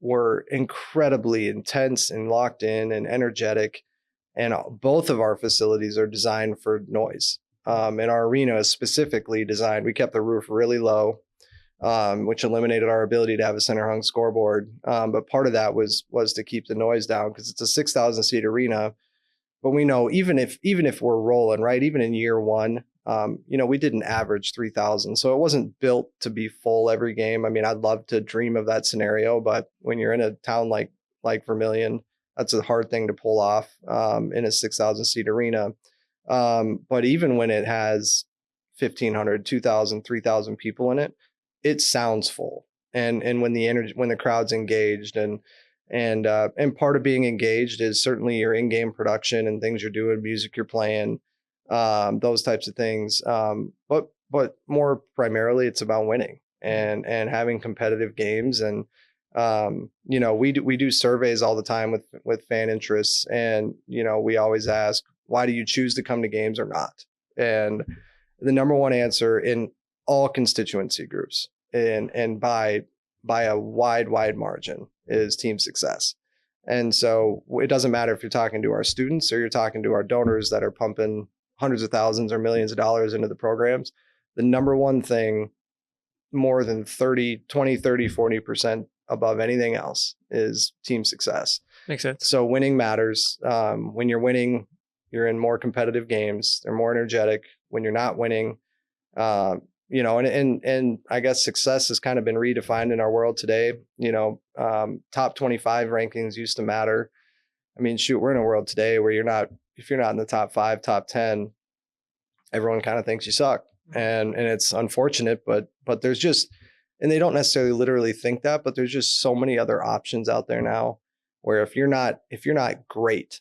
were incredibly intense and locked in and energetic. And both of our facilities are designed for noise. And our arena is specifically designed. We kept the roof really low, which eliminated our ability to have a center hung scoreboard. But part of that was to keep the noise down, because it's a 6,000 seat arena. But we know even if we're rolling, right, even in year one, we didn't average 3,000. So it wasn't built to be full every game. I mean, I'd love to dream of that scenario, but when you're in a town like Vermillion, that's a hard thing to pull off in a 6,000 seat arena. But even when it has 1,500, 2,000, 3,000 people in it, it sounds full. And when the crowd's engaged, and part of being engaged is certainly your in-game production and things you're doing, music you're playing, those types of things. But more primarily, it's about winning and having competitive games. And we do surveys all the time with fan interests, and we always ask, why do you choose to come to games or not? And the number one answer in all constituency groups, and by a wide margin, is team success. And so it doesn't matter if you're talking to our students or you're talking to our donors that are pumping hundreds of thousands or millions of dollars into the programs. The number one thing, more than 40% above anything else, is team success.
Makes sense.
So winning matters. When you're winning, you're in more competitive games. They're more energetic. When you're not winning, and I guess success has kind of been redefined in our world today. Top 25 rankings used to matter. I mean, shoot, we're in a world today where if you're not in the top 5, top 10, everyone kind of thinks you suck. And it's unfortunate, but there's just, and they don't necessarily literally think that, but there's just so many other options out there now where if you're not great,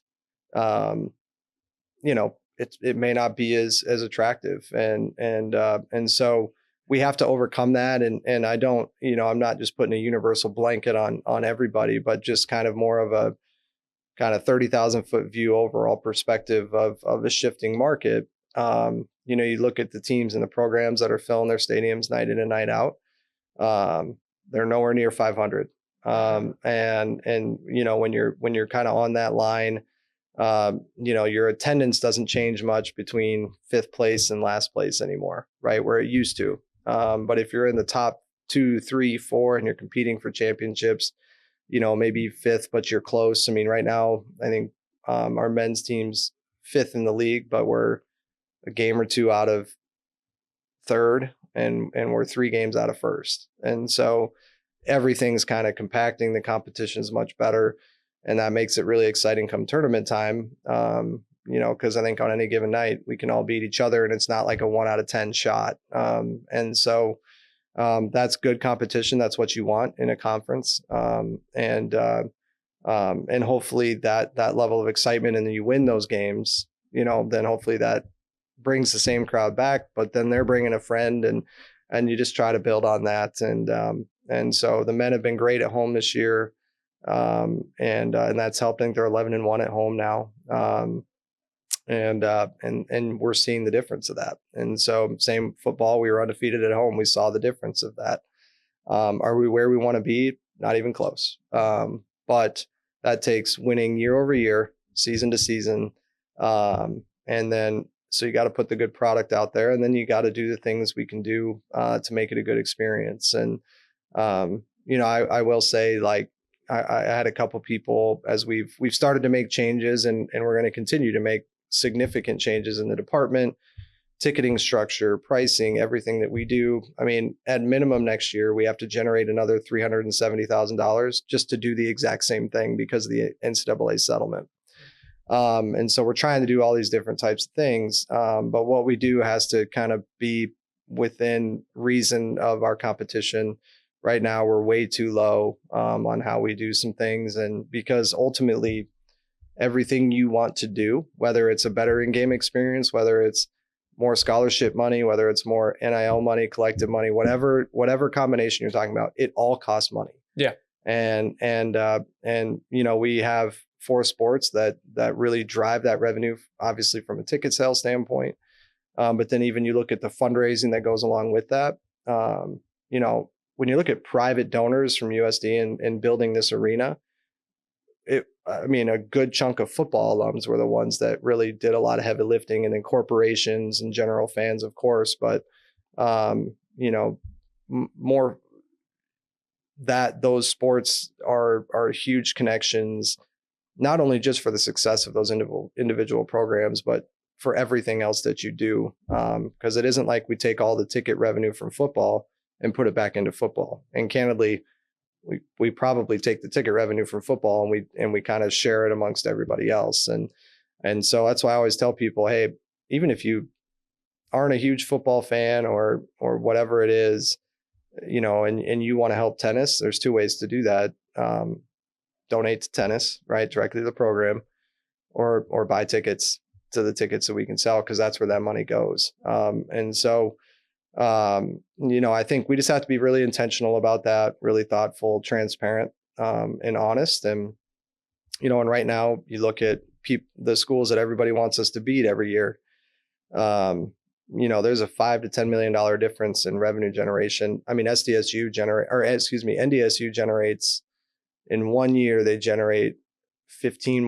it may not be as attractive. And so we have to overcome that. And I don't, I'm not just putting a universal blanket on everybody, but just kind of more of a kind of 30,000 foot view overall perspective of a shifting market. You look at the teams and the programs that are filling their stadiums night in and night out. They're nowhere near 500. And when you're kind of on that line, your attendance doesn't change much between 5th place and last place anymore, right? Where it used to. But if you're in the top 2, 3, 4, and you're competing for championships, maybe 5th, but you're close. I mean, right now, I think our men's team's 5th in the league, but we're a game or 2 out of 3rd, and we're 3 games out of 1st. And so everything's kind of compacting. The competition is much better. And that makes it really exciting come tournament time, because I think on any given night, we can all beat each other, and it's not like a 1 out of 10 shot. And so that's good competition. That's what you want in a conference. And hopefully that level of excitement, and then you win those games, then hopefully that brings the same crowd back, but then they're bringing a friend, and you just try to build on that. And so the men have been great at home this year. And that's helping. They're 11-1 at home now. And we're seeing the difference of that. And so same football, we were undefeated at home. We saw the difference of that. Are we where we want to be? Not even close. But that takes winning year over year, season to season. And then, so you got to put the good product out there, and then you got to do the things we can do to make it a good experience. And, I will say, like, I had a couple people, as we've started to make changes, and we're going to continue to make significant changes in the department, ticketing structure, pricing, everything that we do. I mean, at minimum next year, we have to generate another $370,000 just to do the exact same thing because of the NCAA settlement. And so we're trying to do all these different types of things. But what we do has to kind of be within reason of our competition. Right now, we're way too low on how we do some things. And because ultimately, everything you want to do, whether it's a better in-game experience, whether it's more scholarship money, whether it's more NIL money, collective money, whatever combination you're talking about, it all costs money.
Yeah.
And we have 4 sports that really drive that revenue, obviously from a ticket sales standpoint. But then even you look at the fundraising that goes along with that. When you look at private donors from USD and building this arena, a good chunk of football alums were the ones that really did a lot of heavy lifting, and then corporations and general fans, of course, but, more that those sports are huge connections, not only just for the success of those individual programs, but for everything else that you do. Because it isn't like we take all the ticket revenue from football and put it back into football. And candidly, we probably take the ticket revenue from football and we kind of share it amongst everybody else. And so that's why I always tell people, hey, even if you aren't a huge football fan or whatever it is, and you want to help tennis, there's 2 ways to do that. Donate to tennis, right, directly to the program, or buy tickets to the tickets that we can sell, because that's where that money goes. I think we just have to be really intentional about that, really thoughtful, transparent, and honest. And, and right now you look at the schools that everybody wants us to beat every year. There's a $5 to $10 million difference in revenue generation. I mean, NDSU generates, in 1 year, they generate 15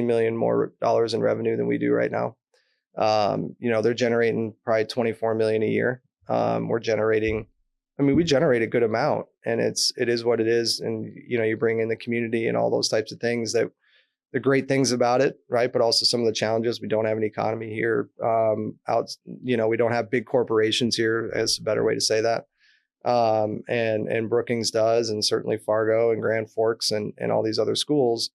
million more dollars in revenue than we do right now. They're generating probably 24 million a year. We generate a good amount, and it is what it is. And, you bring in the community and all those types of things, that the great things about it, right? But also some of the challenges. We don't have an economy here. We don't have big corporations here, is a better way to say that. And Brookings does, and certainly Fargo and Grand Forks and all these other schools.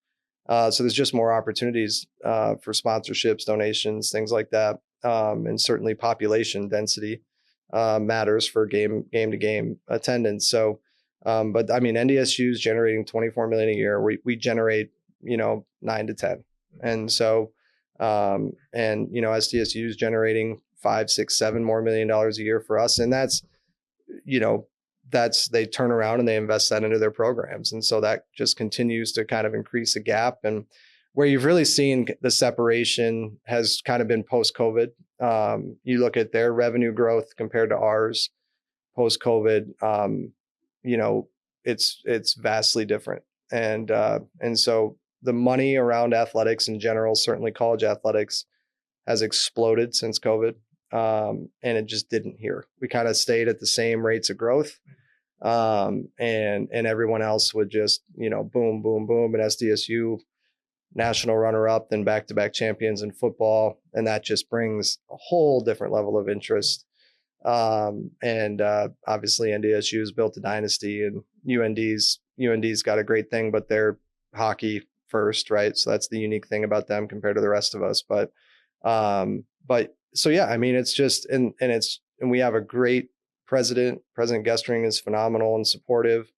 So there's just more opportunities for sponsorships, donations, things like that. And certainly population density matters for game to game attendance. So, but I mean, NDSU is generating 24 million a year. We generate, 9 to 10. And so, SDSU is generating 5, 6, 7 more $1 million a year for us. And that's they turn around and they invest that into their programs. And so that just continues to kind of increase the gap. And where you've really seen the separation has kind of been post-COVID. You look at their revenue growth compared to ours post-COVID, it's vastly different. And so the money around athletics in general, certainly college athletics, has exploded since COVID. And it just didn't here. We kind of stayed at the same rates of growth. And everyone else would just, boom, boom, boom. And SDSU national runner-up, then back-to-back champions in football. And that just brings a whole different level of interest. Obviously NDSU has built a dynasty, and UND's got a great thing, but they're hockey first, right? So that's the unique thing about them compared to the rest of us. But so yeah, I mean, it's just, and we have a great president. President Gestring is phenomenal and supportive.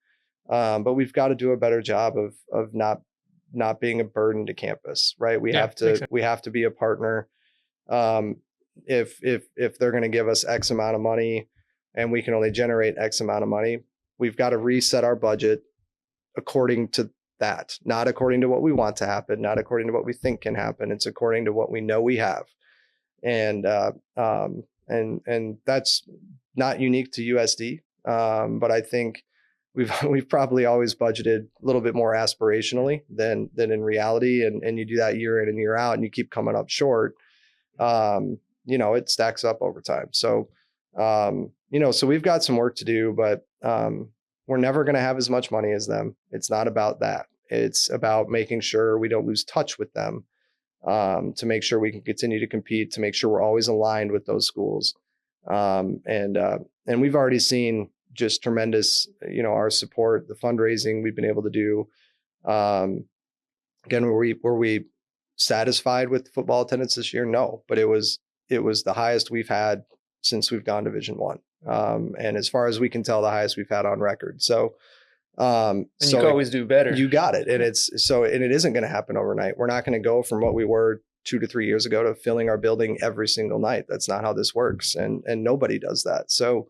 But we've got to do a better job of not being a burden to campus, right? We have to be a partner. If they're going to give us X amount of money and we can only generate X amount of money, we've got to reset our budget according to that, not according to what we want to happen, not according to what we think can happen. It's according to what we know we have. And that's not unique to USD. But I think we've probably always budgeted a little bit more aspirationally than in reality. And you do that year in and year out and you keep coming up short. It stacks up over time. So, so we've got some work to do, but we're never going to have as much money as them. It's not about that. It's about making sure we don't lose touch with them, to make sure we can continue to compete, to make sure we're always aligned with those schools. And we've already seen just tremendous, our support, the fundraising we've been able to do. Again, were we satisfied with football attendance this year? No, but it was the highest we've had since we've gone Division I. And as far as we can tell, the highest we've had on record. So,
and you can always do better.
You got it. And it isn't going to happen overnight. We're not going to go from what we were 2 to 3 years ago to filling our building every single night. That's not how this works. And nobody does that. So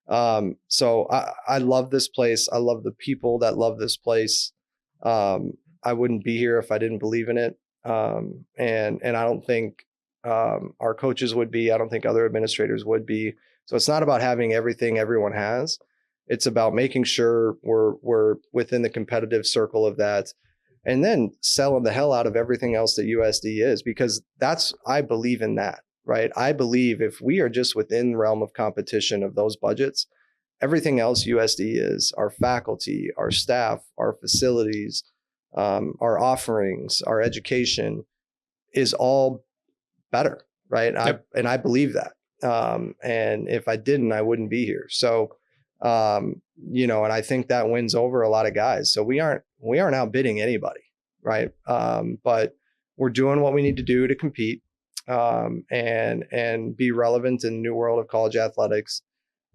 I love this place. I love the people that love this place. I wouldn't be here if I didn't believe in it. And I don't think, our coaches would be, I don't think other administrators would be. So it's not about having everything everyone has. It's about making sure we're within the competitive circle of that, and then selling the hell out of everything else that USD is, because I believe in that, right? I believe if we are just within the realm of competition of those budgets, everything else USD is, our faculty, our staff, our facilities, our offerings, our education is all better, right?
Yep.
And I believe that. And if I didn't, I wouldn't be here. So, and I think that wins over a lot of guys. So we aren't outbidding anybody, right? But we're doing what we need to do to compete, and be relevant in the new world of college athletics.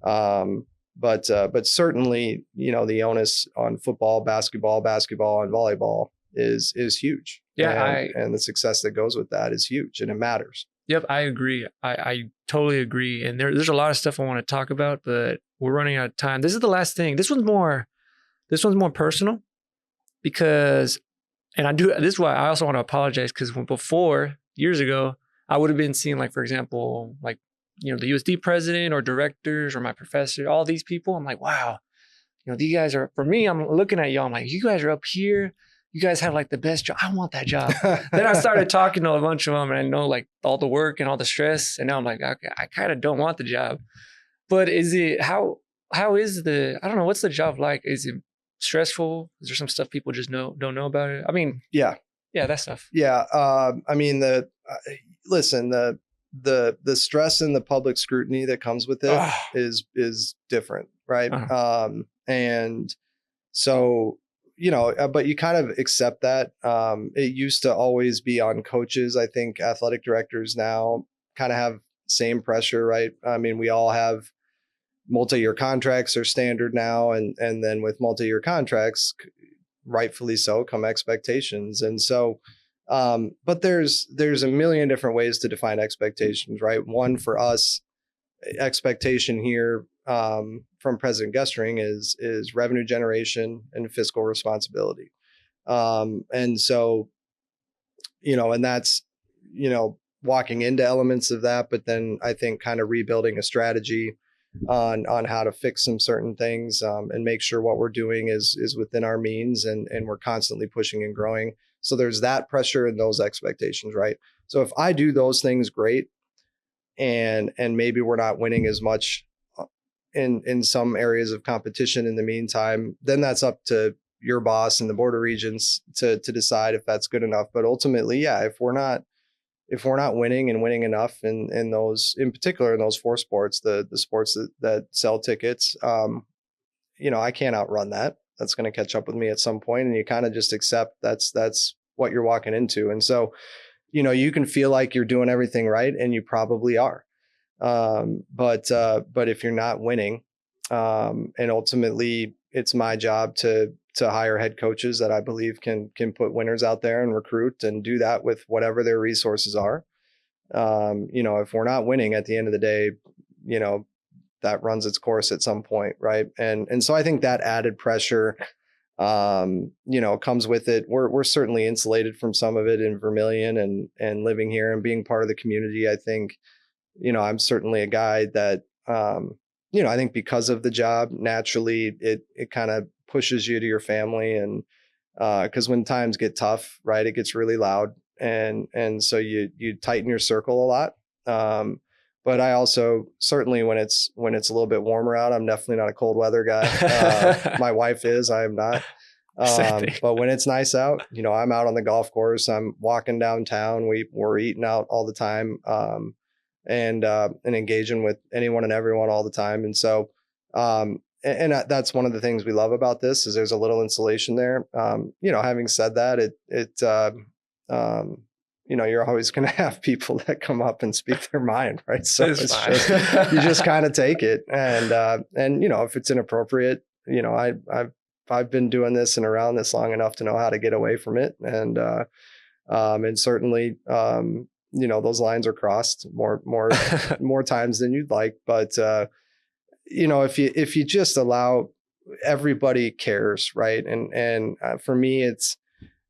But certainly, the onus on football, basketball, and volleyball is huge.
Yeah.
And the success that goes with that is huge, and it matters.
Yep, I agree. I totally agree. And there's a lot of stuff I want to talk about, but we're running out of time. This is the last thing. This one's more personal, because, and this is why I also want to apologize, because before, years ago, I would have been seeing, like, for example, like, the USD president or directors or my professor, all these people. I'm like, wow, these guys are, for me, I'm looking at y'all, I'm like, you guys are up here. You guys have like the best job. I want that job. Then I started talking to a bunch of them, and I know like all the work and all the stress. And now I'm like, okay, I kind of don't want the job. But how is I don't know, what's the job like? Is it stressful? Is there some stuff people just don't know about it? I mean, yeah, that stuff.
Yeah. I mean, listen, the stress and the public scrutiny that comes with it is different. Right.
Uh-huh.
And so, but you kind of accept that. It used to always be on coaches. I think athletic directors now kind of have same pressure, right? I mean, we all have multi-year contracts are standard now. And then with multi-year contracts, rightfully so, come expectations. And so, but there's a million different ways to define expectations, right? One, for us, expectation here, from President Gestring is revenue generation and fiscal responsibility. And so, and that's, walking into elements of that, but then I think kind of rebuilding a strategy on how to fix some certain things, and make sure what we're doing is within our means, and we're constantly pushing and growing. So there's that pressure and those expectations, right? So if I do those things great, and maybe we're not winning as much in some areas of competition in the meantime, then that's up to your boss and the board of regents to decide if that's good enough. But ultimately, yeah, if we're not winning and winning enough in those, in particular in those 4 sports, the sports that sell tickets, I can't outrun that. That's going to catch up with me at some point, and you kind of just accept that's what you're walking into. And so, you can feel like you're doing everything right, and you probably are. But if you're not winning, and ultimately it's my job to hire head coaches that I believe can put winners out there and recruit and do that with whatever their resources are. If we're not winning at the end of the day, that runs its course at some point. Right. And so I think that added pressure, comes with it. We're certainly insulated from some of it in Vermillion, and living here and being part of the community. I think, I'm certainly a guy that, I think because of the job, naturally it kind of pushes you to your family, and because when times get tough, right, it gets really loud, and so you tighten your circle a lot. But I also, certainly when it's a little bit warmer out, I'm definitely not a cold weather guy. My wife is, I am not. But when it's nice out, I'm out on the golf course, I'm walking downtown, we're eating out all the time, and engaging with anyone and everyone all the time. And so, and that's one of the things we love about this, is there's a little insulation there. Having said that, you're always going to have people that come up and speak their mind, right? So it's just, you just kind of take it. And if it's inappropriate, I've been doing this and around this long enough to know how to get away from it. And certainly, those lines are crossed more times than you'd like. But, if you just allow, everybody cares, right? And for me, it's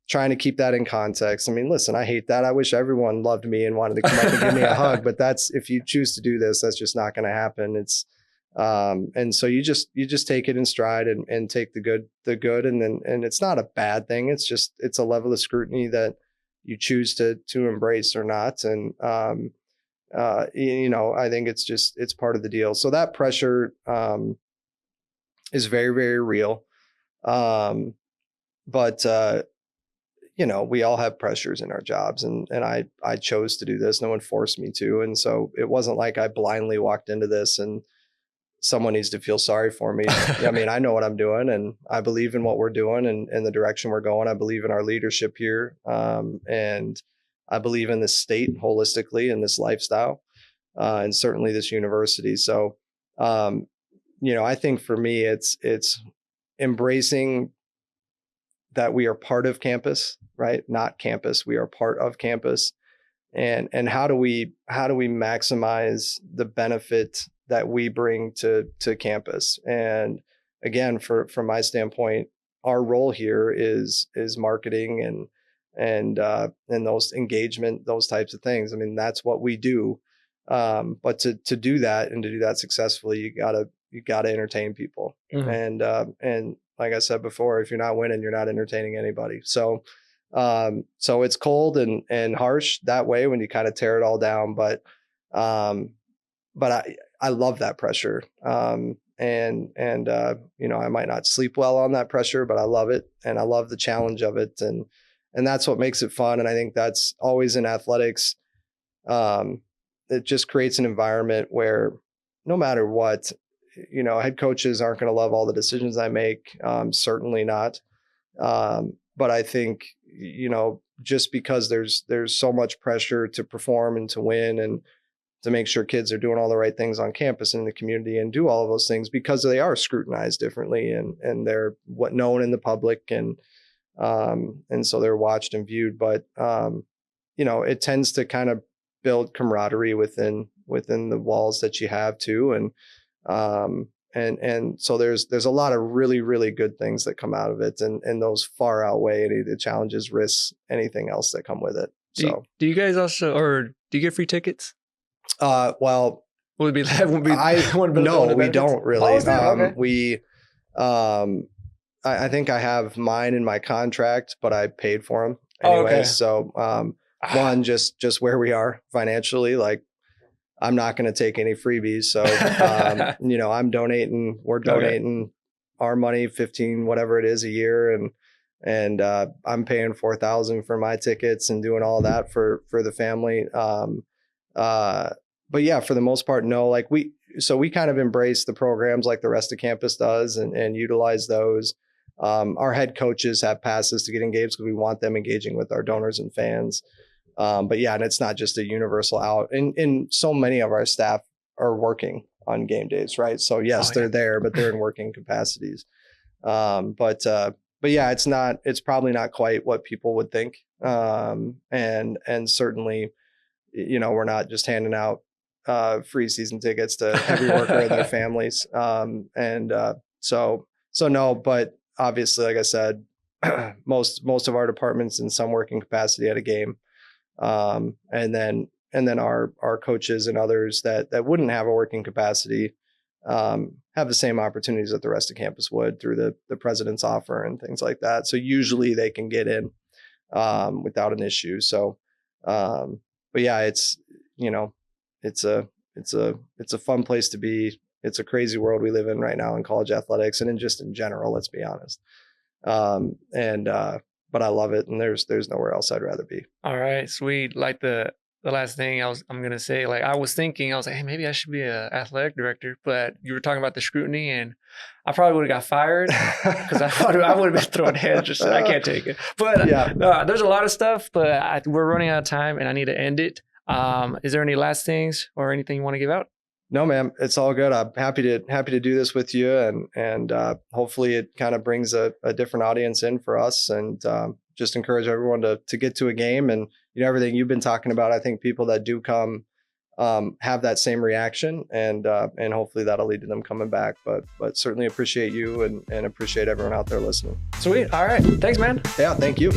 trying to keep that in context. I mean, listen, I hate that. I wish everyone loved me and wanted to come up and give me a hug, but if you choose to do this, that's just not going to happen. It's, and so you just take it in stride and take the good. And it's not a bad thing. It's a level of scrutiny that you choose to embrace or not. And, I think it's part of the deal. So that pressure, is very, very real. But we all have pressures in our jobs, and I chose to do this. No one forced me to. And so it wasn't like I blindly walked into this and someone needs to feel sorry for me. I mean, I know what I'm doing, and I believe in what we're doing and the direction we're going. I believe in our leadership here. And I believe in this state holistically and this lifestyle, and certainly this university. So, I think for me, it's embracing that we are part of campus, right? Not campus. We are part of campus. And how do we maximize the benefit that we bring to campus? And again, from my standpoint, our role here is marketing and those engagement, those types of things. I mean, that's what we do. But to do that and to do that successfully, you gotta entertain people. Mm-hmm. And like I said before, if you're not winning, you're not entertaining anybody. So it's cold and harsh that way when you kind of tear it all down. But I love that pressure. I might not sleep well on that pressure, but I love it. And I love the challenge of it. And that's what makes it fun. And I think that's always in athletics. It just creates an environment where no matter what, head coaches aren't going to love all the decisions I make. Certainly not. But I think, just because there's so much pressure to perform and to win and to make sure kids are doing all the right things on campus and in the community and do all of those things, because they are scrutinized differently and they're known in the public and so they're watched and viewed. But, it tends to kind of build camaraderie within the walls that you have too. And so there's a lot of really, really good things that come out of it, and those far outweigh any of the challenges, risks, anything else that come with it. So
do you guys also, or do you get free tickets?
Well,
would be
no, we don't really.
Okay.
We I think I have mine in my contract, but I paid for them anyway.
Okay.
So one, just where we are financially, like, I'm not going to take any freebies. So, we're donating our money, 15, whatever it is a year. And I'm paying $4,000 for my tickets and doing all that for the family. But yeah, for the most part, no, like we kind of embrace the programs like the rest of campus does and utilize those. Our head coaches have passes to get engaged because we want them engaging with our donors and fans. But yeah, and it's not just a universal out. And so many of our staff are working on game days, right? So yes, they're there, but they're in working capacities. But yeah, it's probably not quite what people would think. And certainly, we're not just handing out free season tickets to every worker and their families. So no, but obviously, like I said, most of our departments in some working capacity at a game. And then our coaches and others that wouldn't have a working capacity, have the same opportunities that the rest of campus would through the president's offer and things like that. So usually they can get in without an issue. So, but yeah, it's, you know, it's a fun place to be. It's a crazy world we live in right now in college athletics and in general, let's be honest. But I love it, and there's nowhere else I'd rather be.
All right, sweet. Like the last thing I'm gonna say, like I was thinking, I was like, hey, maybe I should be a athletic director, but you were talking about the scrutiny, and I probably would have got fired because I would have been throwing hands. Just I can't take it. But yeah, there's a lot of stuff, but we're running out of time, and I need to end it. Is there any last things or anything you want to give out?
No, man, it's all good. I'm happy to do this with you, and hopefully it kind of brings a different audience in for us, and just encourage everyone to get to a game. And you know, everything you've been talking about, I think people that do come have that same reaction, and hopefully that'll lead to them coming back. But certainly appreciate you and appreciate everyone out there listening.
Sweet. All right. Thanks, man.
Yeah. Thank you.